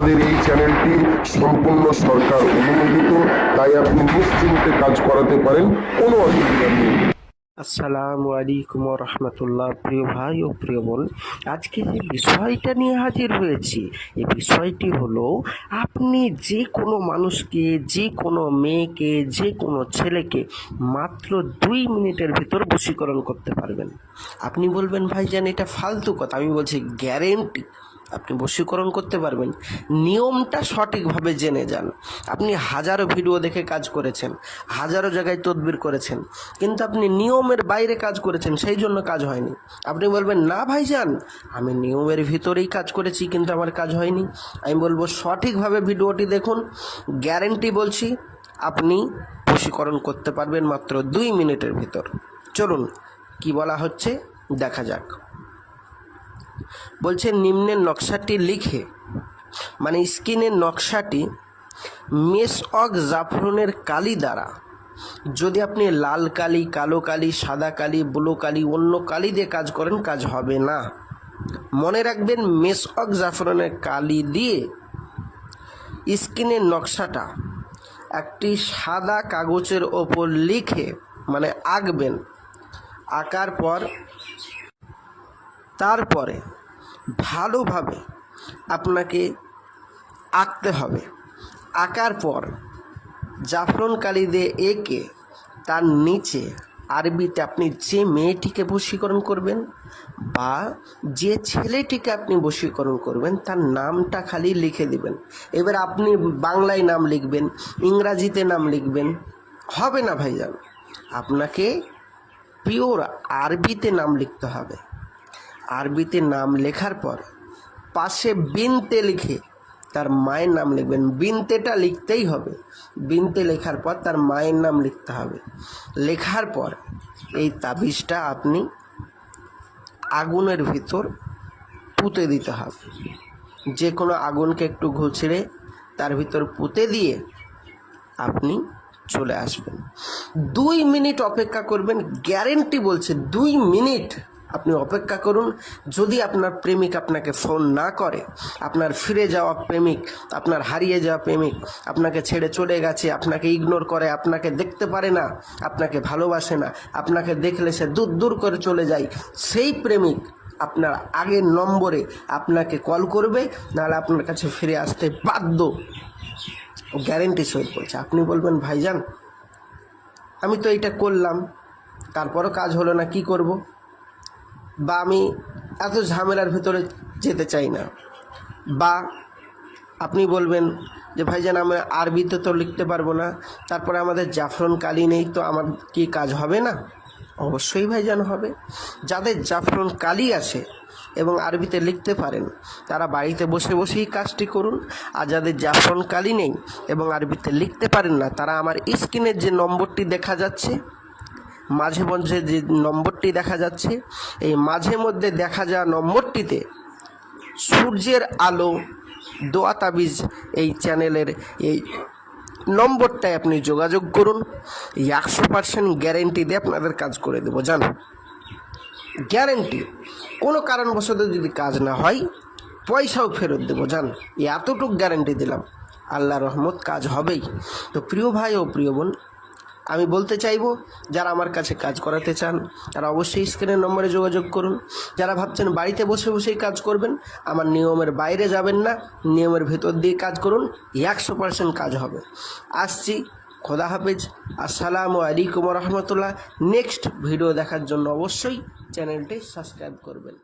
আমাদের এই চ্যানেলটি সম্পূর্ণ সরকার অনুমোদিত, তাই আপনি নিশ্চিন্তে কাজ করাতে পারেন, কোনো অসুবিধা নেই। আসসালামু আলাইকুম রহমতুল্লাহ। প্রিয় ভাই ও প্রিয় বোন, আজকে যে বিষয়টা নিয়ে হাজির হয়েছি, এই বিষয়টি হলো আপনি যে কোনো মানুষকে, যে কোনো মেয়েকে, যে কোনো ছেলেকে মাত্র 2 মিনিটের ভিতর বশীকরণ করতে পারবেন। আপনি বলবেন ভাইজান এটা ফালতু কথা, আমি বলছি গ্যারেন্টি আপনি বশীকরণ করতে পারবেন। নিয়মটা সঠিকভাবে জেনে যান। আপনি হাজারো ভিডিও দেখে কাজ করেছেন, হাজারো জায়গায় তদবির করেছেন, কিন্তু আপনি নিয়মের বাইরে কাজ করেছেন, সেই জন্য কাজ হয়নি। আপনি বলবেন না ভাইজান আমি নিয়মের ভিতরেই কাজ করেছি কিন্তু আমার কাজ হয়নি। আমি বলবো সঠিকভাবে ভিডিওটি দেখুন, গ্যারেন্টি বলছি আপনি বশীকরণ করতে পারবেন মাত্র 2 মিনিটের ভিতর। চলুন কি বলা হচ্ছে দেখা যাক। বলছে নিম্নের নকশাটি লিখে, মানে স্কিনের নকশাটি মেসওয়াক জাফরানের কালি দ্বারা, যদি আপনি লাল কালি, কালো কালি, সাদা কালি, ব্লু কালি, অন্য কালি দিয়ে কাজ করেন কাজ হবে না। মনে রাখবেন মেসওয়াক জাফরানের কালি দিয়ে স্কিনের নকশাটা একটি সাদা কাগজের ওপর লিখে, মানে আঁকবেন। আঁকার পর তারপরে ভালোভাবে আপনাকে আঁকতে হবে। আঁকার পর জাফরান কালি দিয়ে এঁকে তার নিচে আরবিতে আপনি যে মেয়েটিকে বশীকরণ করবেন বা যে ছেলেটিকে আপনি বশীকরণ করবেন তার নামটা খালি লিখে দিবেন। এবার আপনি বাংলায় নাম লিখবেন, ইংরাজিতে নাম লিখবেন, হবে না ভাইজান। আপনাকে পিওর আরবিতে নাম লিখতে হবে। আরবিতে নাম লেখার পর পাশে বিনতে লিখে তার মায়ের নাম লিখবেন। বিনতেটা লিখতেই হবে। বিনতে লেখার পর তার মায়ের নাম লিখতে হবে। লেখার পর এই তাবিজটা আপনি আগুনের ভিতর পুঁতে দিতে হবে। যে কোনো আগুনকে একটু ঘুষড়ে তার ভিতর পুঁতে দিয়ে আপনি চলে আসবেন। 2 মিনিট অপেক্ষা করবেন, গ্যারেন্টি বলছে 2 মিনিট আপনি অপেক্ষা করুন। যদি আপনার প্রেমিক আপনাকে ফোন না করে, আপনার ফিরে যাওয়া প্রেমিক, আপনার হারিয়ে যাওয়া প্রেমিক আপনাকে ছেড়ে চলে গেছে, আপনাকে ইগনোর করে, আপনাকে দেখতে পারে না, আপনাকে ভালোবাসে না, আপনাকে দেখলে সে দূর দূর করে চলে যায়, সেই প্রেমিক আপনার আগের নম্বরে আপনাকে কল করবে, নাহলে আপনার কাছে ফিরে আসতে বাধ্য। গ্যারেন্টি সহিত বলছে। আপনি বলবেন ভাইজান আমি তো এটা করলাম তারপরও কাজ হলো না, কি করব? বা আমি এত ঝামেলার ভিতরে যেতে চাই না। বা আপনি বলবেন যে ভাইজান আমি আরবিতে তো লিখতে পারবো না, তারপরে আমাদের জাফরান কালি নেই, তো আমার কি কাজ হবে না? অবশ্যই ভাইজান হবে। যাদের জাফরান কালি আছে এবং আরবিতে লিখতে পারেন তারা বাড়িতে বসে বসেই কাজটি করুন। আর যাদের জাফরান কালি নেই এবং আরবিতে লিখতে পারেন না, তারা আমার স্ক্রিনের যে নম্বরটি দেখা যাচ্ছে, মাঝে মধ্যে যে নম্বরটি দেখা যাচ্ছে, এই মাঝে মধ্যে দেখা যাওয়া নম্বরটিতে সূর্যের আলো দোয়া তাবিজ এই চ্যানেলের এই নম্বরটায় আপনি যোগাযোগ করুন। 100% গ্যারেন্টি দিয়ে আপনাদের কাজ করে দেবো, জানো, গ্যারেন্টি। কোনো কারণবশত যদি কাজ না হয় পয়সাও ফেরত দেবো, জান, এতটুকু গ্যারেন্টি দিলাম। আল্লাহ রহমত কাজ হবেই। তো প্রিয় ভাই ও প্রিয় বোন, আমি বলতে চাইবো যারা আমার কাছে কাজ করাতে চান তারা অবশ্যই স্ক্রিনের নম্বরে যোগাযোগ করুন। যারা ভাবছেন বাড়িতে বসে বসেই কাজ করবেন, আমার নিয়মের বাইরে যাবেন না, নিয়মের ভেতর দিয়ে কাজ করুন, 100% কাজ হবে। আসছি, খোদা হাফেজ, আসসালামু আলাইকুম রহমতুল্লাহ। নেক্সট ভিডিও দেখার জন্য অবশ্যই চ্যানেলটি সাবস্ক্রাইব করবেন।